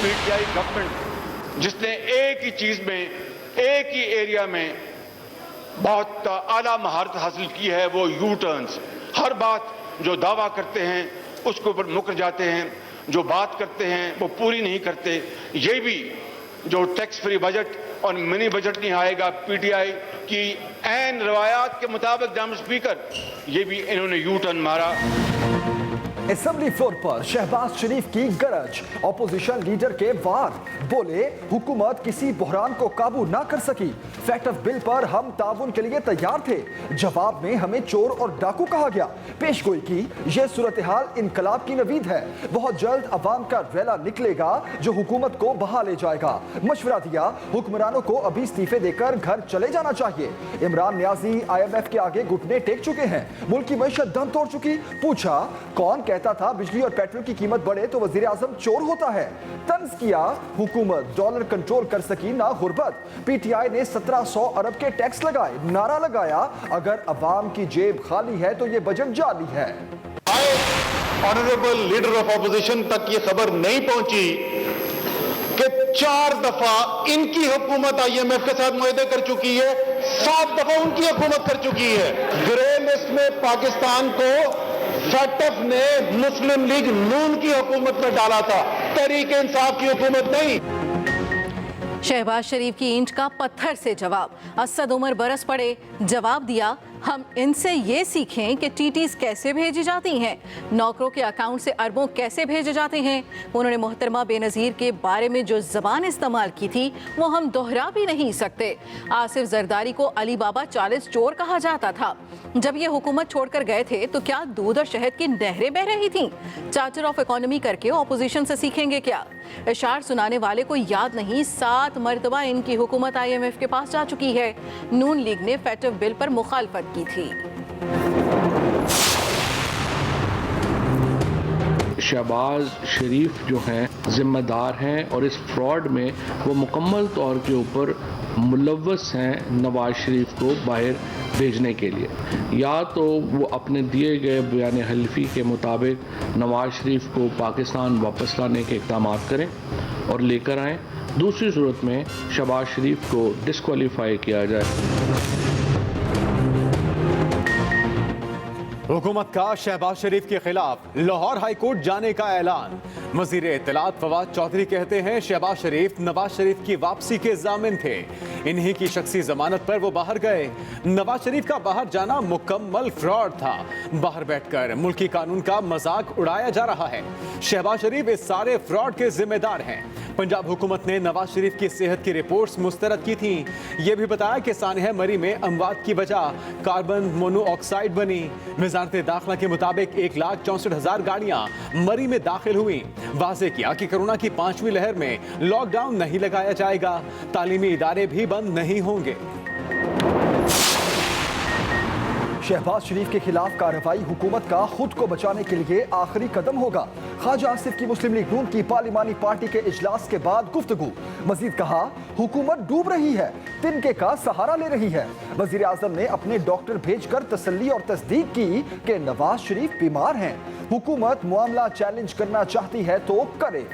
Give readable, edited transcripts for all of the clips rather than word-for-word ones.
PTI government जिसने एक ही चीज में, एक ही एरिया में बहुत आला महारत हासिल की है, वो यू टर्न्स। हर बात जो दावा करते हैं उसके ऊपर मुकर जाते हैं, जो बात करते हैं वो पूरी नहीं करते। ये भी जो टैक्स फ्री बजट और मिनी बजट नहीं आएगा पीटीआई की ऐन रवायात के मुताबिक, जनाब स्पीकर, ये भी इन्होंने यू टर्न मारा। असेंबली फ्लोर पर शहबाज शरीफ की गरज, ऑपोजिशन लीडर के वार, बोले हुकूमत किसी बहरान को काबू ना कर सकी। फैक्ट ऑफ बिल पर हम ताउन के लिए तैयार थे, जवाब में हमें चोर और डाकू कहा गया। पेशगोई की यह सूरत हाल इनकलाब की नवीद है। बहुत जल्द अवाम का रैला निकलेगा जो हुकूमत को बहा ले जाएगा। मशवरा दिया हुक्मरानों को अभी इस्तीफे देकर घर चले जाना चाहिए। इमरान नियाजी IMF के आगे घुटने टेक चुके हैं। मुल्क की मईशत दम तोड़ चुकी। पूछा कौन कहता था बिजली और पेट्रोल की कीमत बढ़े तो वजीर आजम चोर होता है। तंज किया हुकूमत डॉलर कंट्रोल कर सकी ना गुर्बत। पीटीआई ने 1700 अरब के टैक्स लगाए, नारा लगाया अगर अवाम की जेब खाली है तो ये बजट जाली है। ऑनरेबल लीडर ऑफ ऑपोजिशन तक ये खबर नहीं पहुंची कि 4 दफा इनकी हुकूमत IMF के साथ मुआहदे कर चुकी है, 7 दफा उनकी हुकूमत कर चुकी है। ग्रे लिस्ट में पाकिस्तान को फैक्टफ ने मुस्लिम लीग नून की हुकूमत में डाला था, तहरीक इंसाफ की हुकूमत नहीं। शहबाज शरीफ की ईंट का पत्थर से जवाब। असद उमर बरस पड़े, जवाब दिया हम इनसे ये सीखें कि टीटीज कैसे भेजी जाती हैं, नौकरों के अकाउंट से अरबों कैसे भेजे जाते हैं। उन्होंने मोहतरमा बेनज़ीर के बारे में जो ज़बान इस्तेमाल की थी वो हम दोहरा भी नहीं सकते। आसिफ जरदारी को अली बाबा 40 चोर कहा जाता था। जब ये हुकूमत छोड़कर गए थे तो क्या दूध और शहद की नहरें बह रही थीं? चार्टर ऑफ इकोनॉमी करके ऑपोजिशन से सीखेंगे क्या? इशार सुनाने वाले को याद नहीं 7 मरतबा इनकी हुकूमत IMF के पास जा चुकी है। नून लीग ने फैक्ट ऑफ बिल पर मुखालफत की थी। शहबाज शरीफ जो हैं जिम्मेदार हैं और इस फ्रॉड में वो मुकम्मल तौर के ऊपर मुलव्वस हैं नवाज शरीफ को बाहर भेजने के लिए। या तो वो अपने दिए गए बयान हल्फी के मुताबिक नवाज शरीफ को पाकिस्तान वापस लाने के इक़दाम करें और लेकर आएँ, दूसरी सूरत में शहबाज शरीफ को डिस्क्वालीफाई किया जाए। हुकूमत का शहबाज शरीफ के खिलाफ लाहौर हाई कोर्ट जाने का ऐलान। वज़ीर इत्तलात फवाद चौधरी कहते हैं शहबाज शरीफ नवाज शरीफ की वापसी के जामिन थे, इन्हीं की शख्सी जमानत पर वो बाहर गए। नवाज शरीफ का बाहर जाना मुकम्मल फ्रॉड था। बाहर बैठकर मुल्की कानून का मजाक उड़ाया जा रहा है। शहबाज शरीफ इस सारे फ्रॉड के जिम्मेदार हैं। पंजाब हुकूमत ने नवाज शरीफ की सेहत की रिपोर्ट्स मुस्तरद की थी। ये भी बताया कि सानहा मरी में अमवात की वजह कार्बन मोनोऑक्साइड बनी। वज़ारत दाखिला के मुताबिक 1,64,000 गाड़ियां मरी में दाखिल हुई। वाज़ेह किया कि कोरोना की 5वीं लहर में लॉकडाउन नहीं लगाया जाएगा, तालीमी इदारे भी बंद नहीं होंगे। शहबाज शरीफ के खिलाफ कार्रवाई हुकूमत का खुद को बचाने के लिए आखिरी कदम होगा। ख्वाजा आसिफ की मुस्लिम लीग नून की पार्लिमानी पार्टी के इजलास के बाद गुफ्तगू। मजीद कहा हुकूमत डूब रही है, तिनके का सहारा ले रही है। वजीर आजम ने अपने डॉक्टर भेजकर तसल्ली और तस्दीक की कि नवाज शरीफ बीमार हैं। हुकूमत मामला चैलेंज करना चाहती है तो करे।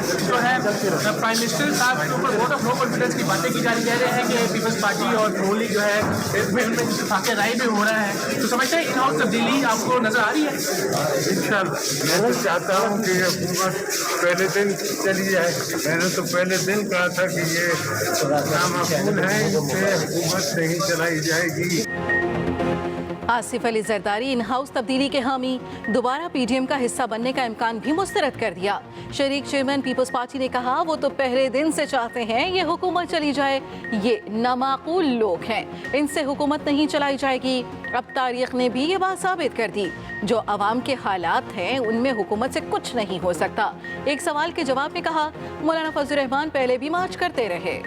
जो है प्राइम मिनिस्टर साहब के ऊपर वोट ऑफ नो कॉन्फिडेंस की बातें की जा रही है कि पीपल्स पार्टी और नून लीग जो है इसमें उनमें इत्तेफाक राय भी हो रहा है, तो समझते हैं इन हाउस तब्दीली आपको नजर आ रही है? इंशाअल्लाह मैं तो चाहता हूँ कि हुकूमत पहले दिन चली जाए। मैंने तो पहले दिन कहा था कि ये नामाकूल है, इनसे हुकूमत नहीं चलाई जाएगी। आसिफ अली जरदारी इन हाउस तब्दीली के हामी, दोबारा PDM का हिस्सा बनने का इम्कान भी मुस्तरद कर दिया। शरीक चेयरमैन पीपल्स पार्टी ने कहा वो तो पहले दिन से चाहते हैं ये हुकूमत चली जाए, ये नामाकूल लोग हैं, इनसे हुकूमत नहीं चलाई जाएगी। अब तारीख ने भी ये बात साबित कर दी, जो अवाम के हालात हैं उनमें हुकूमत से कुछ नहीं हो सकता। एक सवाल के जवाब में कहा मौलाना फजल रहमान पहले भी मार्च करते रहे।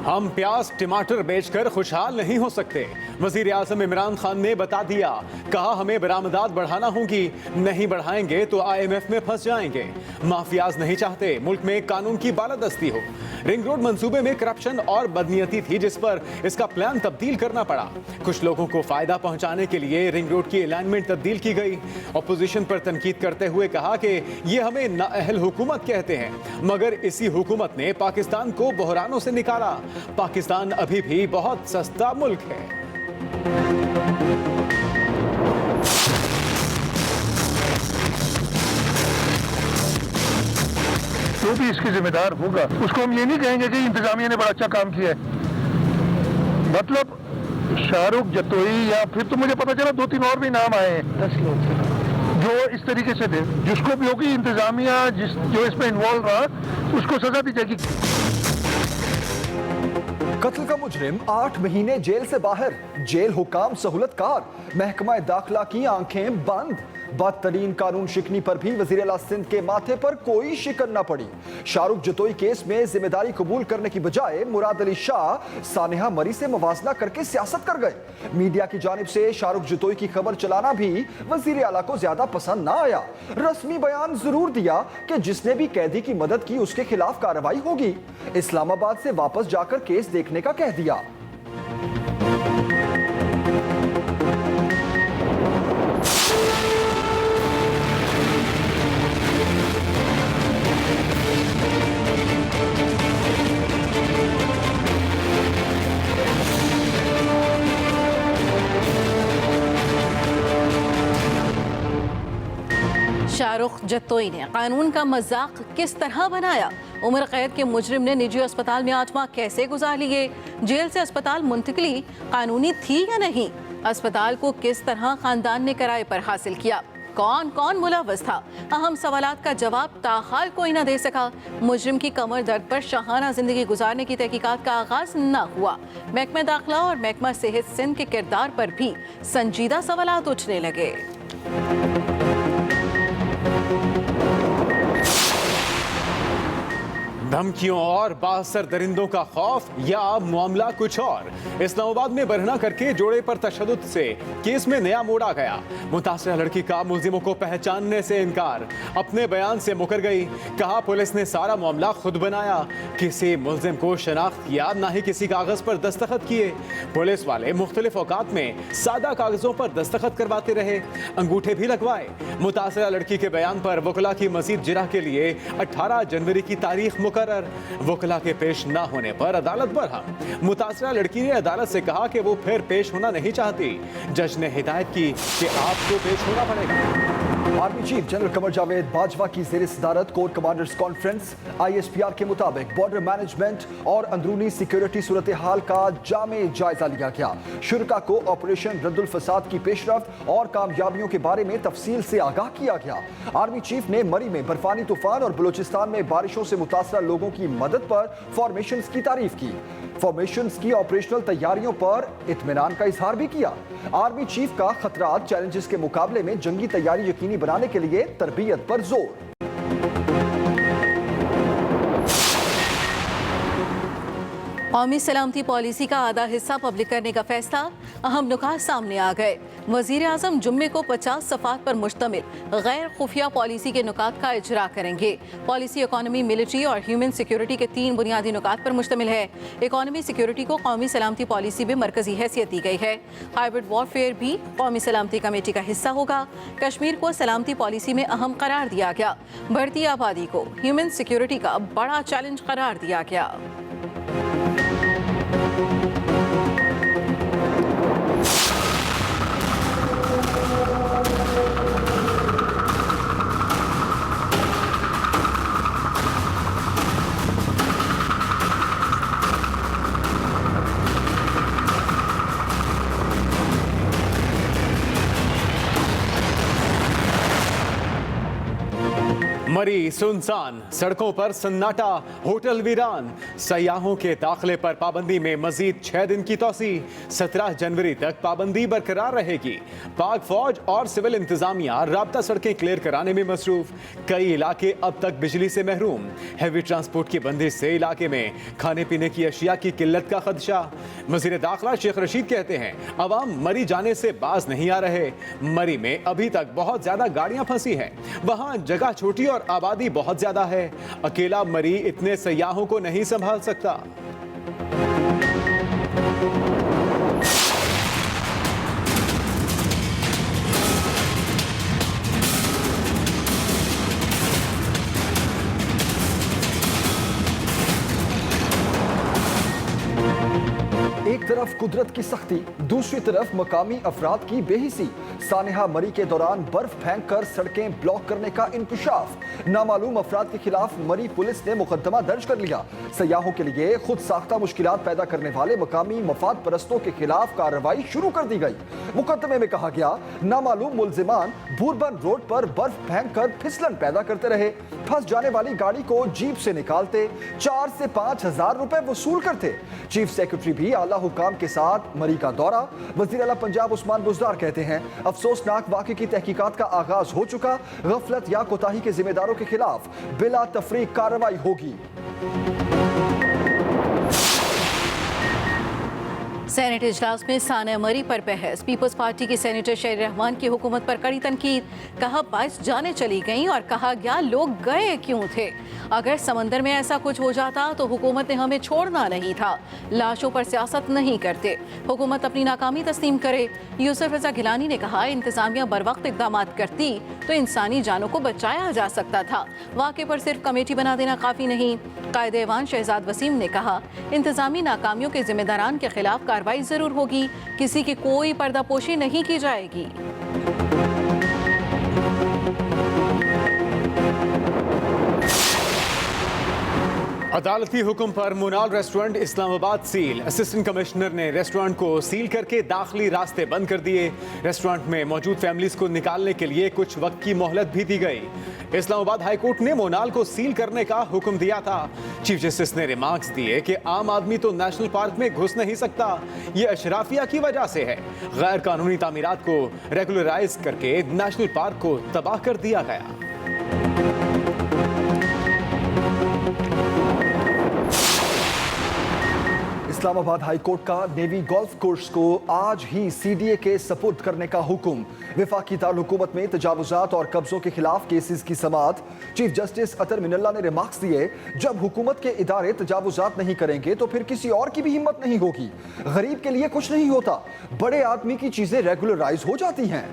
हम प्याज टमाटर बेचकर खुशहाल नहीं हो सकते। वजीर आजम इमरान खान ने बता दिया, कहा हमें बरामदात बढ़ाना होगी, नहीं बढ़ाएंगे तो IMF में फंस जाएंगे। माफियाज नहीं चाहते मुल्क में कानून की बालादस्ती हो। रिंग रोड मंसूबे में करप्शन और बदनीयती थी, जिस पर इसका प्लान तब्दील करना पड़ा। कुछ लोगों को फायदा पहुंचाने के लिए रिंग रोड की अलाइनमेंट तब्दील की गई। अपोजिशन पर तनकीद करते हुए कहा कि ये हमें नाअहल हुकूमत कहते हैं, मगर इसी हुकूमत ने पाकिस्तान को बहरानों से निकाला। पाकिस्तान अभी भी बहुत सस्ता मुल्क है। जो भी इसकी जिम्मेदार होगा उसको हम ये नहीं कहेंगे कि इंतजामिया ने बड़ा अच्छा काम किया है। मतलब शाहरुख जतोई या फिर तो मुझे पता चला 2-3 और भी नाम आए हैं 10 लोग जो इस तरीके से थे, जिसको भी होगी इंतजामिया जो इसमें इन्वॉल्व रहा उसको सजा दी जाएगी। कत्ल का मुजरिम 8 महीने जेल से बाहर, जेल हुकाम सहूलतकार, महकमा दाखिला की आंखें बंद। बदतरीन कानून शिकनी पर भी वजीर आला सिंध के माथे पर कोई शिकन न पड़ी। शाहरुख जतोई केस में जिम्मेदारी कबूल करने की बजाय मुराद अली शाह सानेहा मरी से मवाजना करके सियासत कर गए। मीडिया की जानिब से शाहरुख जतोई की खबर चलाना भी वजीर आला को ज्यादा पसंद ना आया। रस्मी बयान जरूर दिया कि जिसने भी कैदी की मदद की उसके खिलाफ कार्रवाई होगी। इस्लामाबाद से वापस जाकर केस देखने का कह दिया। शाहरुख जतोई ने कानून का मजाक किस तरह बनाया? उम्र कैद के मुजरिम ने निजी अस्पताल में 8 माह कैसे गुजार लिए? जेल से अस्पताल मुंतकली कानूनी थी या नहीं? अस्पताल को किस तरह खानदान ने किराए पर हासिल किया? कौन कौन मुलव्वस था? अहम सवालात का जवाब ताहाल कोई न दे सका। मुजरिम की कमर दर्द पर शाहाना जिंदगी गुजारने की तहकीकात का आगाज न हुआ। महकमा दाखिला और महकमा सेहत सिंध के किरदार पर भी संजीदा सवालात उठने लगे। धमकियों और बासर दरिंदों का खौफ या मामला कुछ और? इस्लामाबाद में बरहना करके जोड़े पर तशद्दुद से केस में नया मोड़ आ गया। मुतासरा लड़की का मुल्जिमों को पहचानने से इनकार, अपने बयान से मुकर गई। कहा पुलिस ने सारा मामला खुद बनाया, किसी मुल्जिम को शनाख्त किया, ना ही किसी कागज पर दस्तखत किए। पुलिस वाले मुख्तलिफ औकात में सादा कागजों पर दस्तखत करवाते रहे, अंगूठे भी लगवाए। मुतासरा लड़की के बयान पर वकला की मजीद जिरह के लिए 18 जनवरी की तारीख मुकर्रर। वकला के पेश न होने पर अदालत बरहम। मुतासरा लड़की ने अदालत से कहा कि वो फिर पेश होना नहीं चाहती। जज ने हिदायत की कि आपको पेश होना पड़ेगा। Army chief general Qamar Javed Bajwa की ज़ेर सदारत कोर कमांडर्स कॉन्फ्रेंस। ISPR के मुताबिक बॉर्डर मैनेजमेंट और अंदरूनी सिक्योरिटी सूरत हाल का जामे जायजा लिया गया। शुरका को ऑपरेशन रद्दुल फसाद की पेशरफ्त और कामयाबियों के बारे में तफसील से आगाह किया गया। आर्मी चीफ ने मरी में बर्फानी तूफान और बलूचिस्तान में बारिशों से मुतासरा लोगों की मदद पर फॉर्मेशंस की तारीफ की। फॉर्मेशंस की ऑपरेशनल तैयारियों पर इत्मीनान का इजहार भी किया। आर्मी चीफ का खतरात चैलेंजेस के मुकाबले में जंगी तैयारी यकीनी बनाने के लिए तरबियत पर जोर। कौमी सलामती पॉलिसी का आधा हिस्सा पब्लिक करने का फैसला। अहम नुकात सामने आ गए। वजीर आजम जुम्मे को 50 सफ़ात पर मुश्तमिल गैर खुफिया पॉलिसी के नुकात का इजरा करेंगे। पॉलिसी इकॉनमी, मिलिट्री और ह्यूमन सिक्योरिटी के 3 बुनियादी नुकात पर मुश्तमिल है। इकॉनमी सिक्योरिटी को कौमी सलामती पॉलिसी में मरकजी हैसियत दी गई है। हाइब्रिड वॉरफेयर भी कौमी सलामती कमेटी का हिस्सा होगा। कश्मीर को सलामती पॉलिसी में अहम करार दिया गया। बढ़ती आबादी को ह्यूमन सिक्योरिटी का बड़ा चैलेंज करार दिया गया। मरी सुनसान, सड़कों पर सन्नाटा, होटल वीरान। सयाहों के दाखिले पर पाबंदी में मजीद 6 दिन की तौसी। 17 जनवरी तक पाबंदी बरकरार रहेगी। पाक फौज और सिविल इंतजामिया राब्ता सड़कें क्लियर कराने में मसरूफ। कई इलाके अब तक बिजली से महरूम। हैवी ट्रांसपोर्ट की बंदिश से इलाके में खाने पीने की अशिया की किल्लत का खदशा। वज़ीर दाखिला शेख रशीद कहते हैं अवाम मरी जाने से बाज नहीं आ रहे। मरी में अभी तक बहुत ज्यादा गाड़ियां फंसी हैं। वहां जगह छोटी और आबादी बहुत ज्यादा है। अकेला मरी इतने सयाहों को नहीं संभाल सकता। एक तरफ कुदरत की सख्ती, दूसरी तरफ मकामी अफराद की बेहिसी। सानेहा मरी के दौरान बर्फ फेंक कर सड़कें ब्लॉक करने का इंकशाफ। नामालूम अफराद के खिलाफ मरी पुलिस ने मुकदमा दर्ज कर लिया। सयाहों के लिए खुद साख्ता मुश्किलात पैदा करने वाले मकामी मफाद परस्तों के खिलाफ कार्रवाई शुरू कर दी गई। मुकदमे में कहा गया नामालूम मुल्जिमान बूरबन रोड पर बर्फ फेंक कर फिसलन पैदा करते रहे, फंस जाने वाली गाड़ी को जीप से निकालते, 4 से 5 हजार रुपए वसूल करते। चीफ सेक्रेटरी भी आला हुकाम के साथ मरी का दौरा। वज़ीर आला पंजाब उस्मान बुज़दार कहते हैं अफसोसनाक वाक़े की तहकीकात का आगाज हो चुका। गफलत या कोताही के जिम्मेदारों के खिलाफ बिला तफरीक कार्रवाई होगी। सेनेट इजलास में सानिया मरी पर बहस। पीपल्स पार्टी के सेनेटर शहर रहमान की हुकूमत पर कड़ी तनकीद। कहा 22 जानें चली गईं और कहा गया लोग गए क्यों थे। अगर समंदर में ऐसा कुछ हो जाता तो हुकूमत ने हमें छोड़ना नहीं था। लाशों पर सियासत नहीं करते। हुकूमत अपनी नाकामी तस्लीम करे। यूसुफ रजा गिलानी ने कहा इंतजामिया बर वक्त इकदाम करती तो इंसानी जानों को बचाया जा सकता था। वाक़े पर सिर्फ कमेटी बना देना काफ़ी नहीं। कायदे ऐवान शहजाद वसीम ने कहा इंतजामी नाकामियों के जिम्मेदारान के खिलाफ कार्रवाई जरूर होगी। किसी की कोई पर्दापोशी नहीं की जाएगी। अदालती हुक्म पर Monal restaurant Islamabad seal. Assistant commissioner ने रेस्टोरेंट को सील करके दाखिली रास्ते बंद कर दिए। रेस्टोरेंट में मौजूद फैमिलीज को निकालने के लिए कुछ वक्त की मोहलत भी दी गई। इस्लामाबाद हाई कोर्ट ने मुनाल को सील करने का हुक्म दिया था। चीफ जस्टिस ने रिमार्क्स दिए कि आम आदमी तो नेशनल पार्क में घुस नहीं सकता, ये अशराफिया की वजह से है। गैर कानूनी तामीरात को रेगुलराइज करके नेशनल पार्क को तबाह कर दिया गया। इस्लामाबाद हाई कोर्ट का नेवी गोल्फ कोर्स को आज ही सीडीए के सपुर्द करने का हुक्म। वफाकी दारुल-हुकूमत में तजावुजात और कब्जों के खिलाफ केसेस की समाअत। चीफ जस्टिस अतर मिनल्ला ने रिमार्क्स दिए जब हुकूमत के इदारे तजावुजात नहीं करेंगे तो फिर किसी और की भी हिम्मत नहीं होगी। गरीब के लिए कुछ नहीं होता, बड़े आदमी की चीजें रेगुलराइज हो जाती हैं।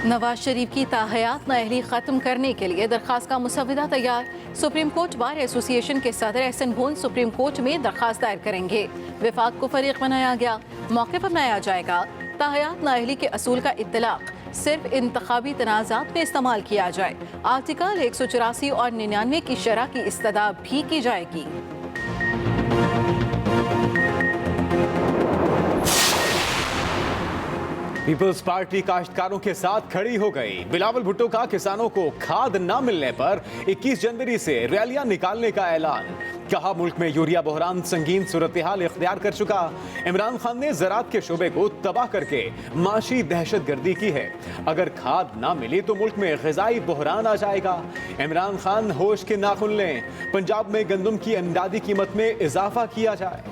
नवाज शरीफ की ताहयात नाअहली ख़त्म करने के लिए दरख्वास्त का मुसव्वदा तैयार। सुप्रीम कोर्ट बार एसोसिएशन के सदर एहसन भोन सुप्रीम कोर्ट में दरख्वास्त दायर करेंगे। वफाक को फरीक बनाया गया, मौके पर बनाया जाएगा। ताहयात नाअहली के असूल का इत्तलाक सिर्फ इंतखाबी तनाज़ात में इस्तेमाल किया जाए। आर्टिकल 184 और 99 की शरह की इस्तदा भी की जाएगी। पीपल्स पार्टी काश्तकारों के साथ खड़ी हो गई। बिलावल भुट्टो का किसानों को खाद न मिलने पर 21 जनवरी से रैलियां निकालने का ऐलान। कहा मुल्क में यूरिया बहरान संगीन सूरत-ए-हाल इख्तियार कर चुका। इमरान खान ने ज़राअत के शोबे को तबाह करके माशी दहशतगर्दी की है। अगर खाद ना मिली तो मुल्क में ग़िज़ाई बहरान आ जाएगा। इमरान खान होश के नाखुन लें, पंजाब में गंदम की इमदादी कीमत में इजाफा किया जाए।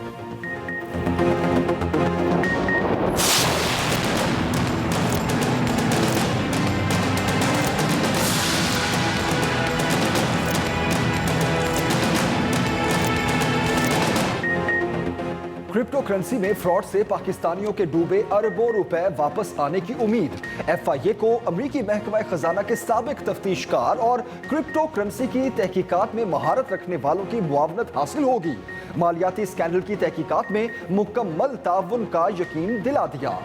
क्रिप्टो करेंसी में फ्रॉड से पाकिस्तानियों के डूबे अरबों रुपए वापस आने की उम्मीद। FIA को अमरीकी महकमा खजाना के साबिक तफ्तीशकार और क्रिप्टो करेंसी की तहकीकात में महारत रखने वालों की मुआवनत हासिल होगी। मालियाती स्कैंडल की तहकीकात में मुकम्मल ताउन का यकीन दिला दिया।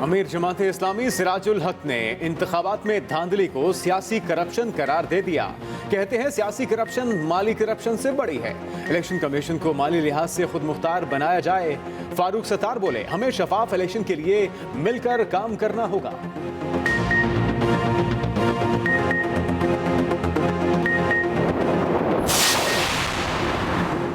अमीर जमात इस्लामी सिराजुल हक ने इंतखाबात में धांधली को सियासी करप्शन करार दे दिया। कहते हैं सियासी करप्शन माली करप्शन से बड़ी है। इलेक्शन कमीशन को माली लिहाज से खुद मुख्तार बनाया जाए। फारूक सत्तार बोले, हमें शफाफ इलेक्शन के लिए मिलकर काम करना होगा।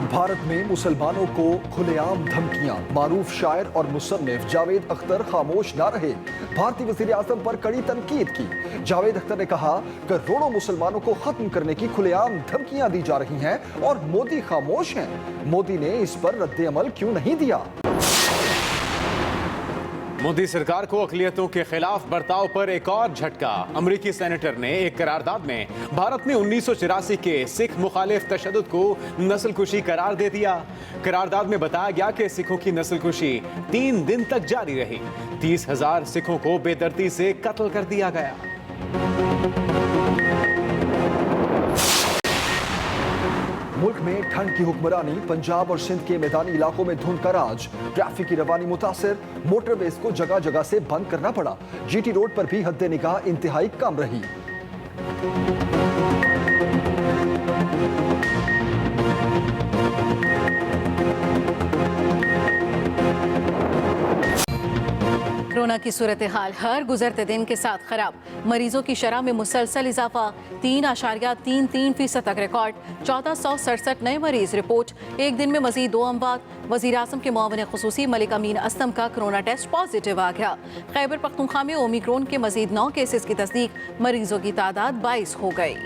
भारत में मुसलमानों को खुलेआम धमकियां। मारूफ शायर और मुसन्निफ जावेद अख्तर खामोश ना रहे। भारतीय वजीर आजम पर कड़ी तनकीद की। जावेद अख्तर ने कहा, करोड़ों मुसलमानों को खत्म करने की खुलेआम धमकियां दी जा रही हैं और मोदी खामोश हैं। मोदी ने इस पर रद्द-ए-अमल क्यों नहीं दिया? मोदी सरकार को अक़लियतों के खिलाफ बर्ताव पर एक और झटका। अमरीकी सेनेटर ने एक करारदाद में भारत में 1984 के सिख मुखालिफ तशद्दुद को नस्लकुशी करार दे दिया। करारदाद में बताया गया कि सिखों की नस्लकुशी 3 दिन तक जारी रही। 30,000 सिखों को बेदर्दी से कत्ल कर दिया गया। मुल्क में ठंड की हुक्मरानी। पंजाब और सिंध के मैदानी इलाकों में धुंध का राज। ट्रैफिक की रवानी मुतासिर। मोटरवेज को जगह जगह से बंद करना पड़ा। जीटी रोड पर भी हद्दे निगाह इंतहाई कम रही। कोरोना की सूरत हाल हर गुजरते दिन के साथ खराब। मरीजों की शरह में मुसलसल इजाफा। 3.33% तक रिकॉर्ड। 1467 नए मरीज रिपोर्ट। एक दिन में मजीद 2 अमवात। वजीर आजम के मुआविन खुसूसी मलिक अमीन असलम का कोरोना टेस्ट पॉजिटिव आ गया। खैबर पख्तूनख्वा में ओमिक्रॉन के मजीद 9 केसेस की तस्दीक। मरीजों की तादाद 22 हो गई।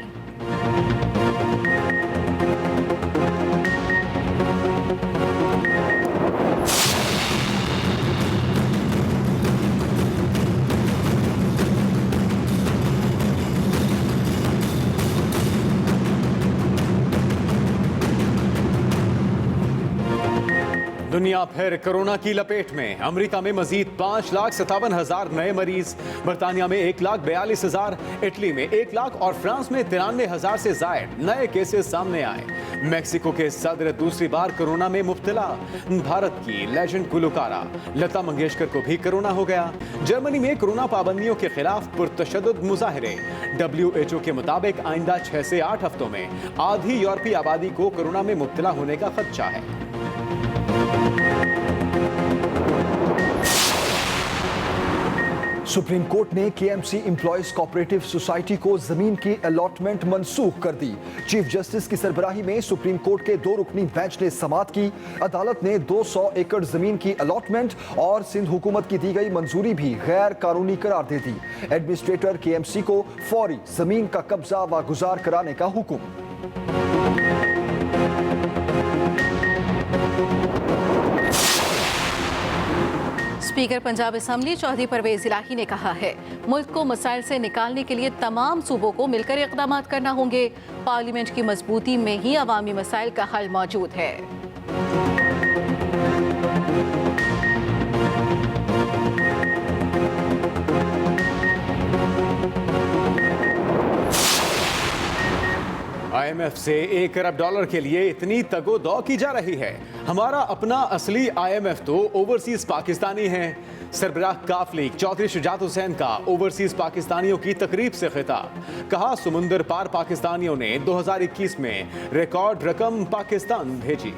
दुनिया फिर कोरोना की लपेट में। अमेरिका में मजीद 5,57,000 नए मरीज। बरतानिया में 1,42,000। इटली में 1 लाख और फ्रांस में 93,000 से जायद नए केसेस सामने आए। मेक्सिको के सदर दूसरी बार कोरोना में मुब्तला। भारत की लेजेंड गुलकारा लता मंगेशकर को भी कोरोना हो गया। जर्मनी में कोरोना पाबंदियों के खिलाफ पुरतशद्दुद मुजाहिरे। WHO के मुताबिक आइंदा 6 से 8 हफ्तों में आधी यूरोपीय आबादी को कोरोना में मुब्तला होने का खदशा है। सुप्रीम कोर्ट ने KMC एम्प्लॉयज कोऑपरेटिव सोसाइटी को जमीन की अलॉटमेंट मंसूख कर दी। चीफ जस्टिस की सरबराही में सुप्रीम कोर्ट के 2 रुकनी बेंच ने समाअत की। अदालत ने 200 एकड़ जमीन की अलॉटमेंट और सिंध हुकूमत की दी गई मंजूरी भी गैर कानूनी करार दे दी। एडमिनिस्ट्रेटर KMC को फौरी जमीन का कब्जा वागुजार कराने का हुक्म। स्पीकर पंजाब असेंबली चौधरी परवेज इलाही ने कहा है, मुल्क को मसाइल से निकालने के लिए तमाम सूबों को मिलकर इक़दामात करना होंगे। पार्लियामेंट की मजबूती में ही अवामी मसाइल का हल मौजूद है। IMF से $1 अरब के लिए इतनी तगोदौ की जा रही है। हमारा अपना असली IMF तो ओवरसीज पाकिस्तानी है। सरबराह काफ लीग चौधरी शुजात हुसैन का ओवरसीज पाकिस्तानियों की तकरीब से खिताब। कहा, समुंदर पार पाकिस्तानियों ने 2021 में रिकॉर्ड रकम पाकिस्तान भेजी।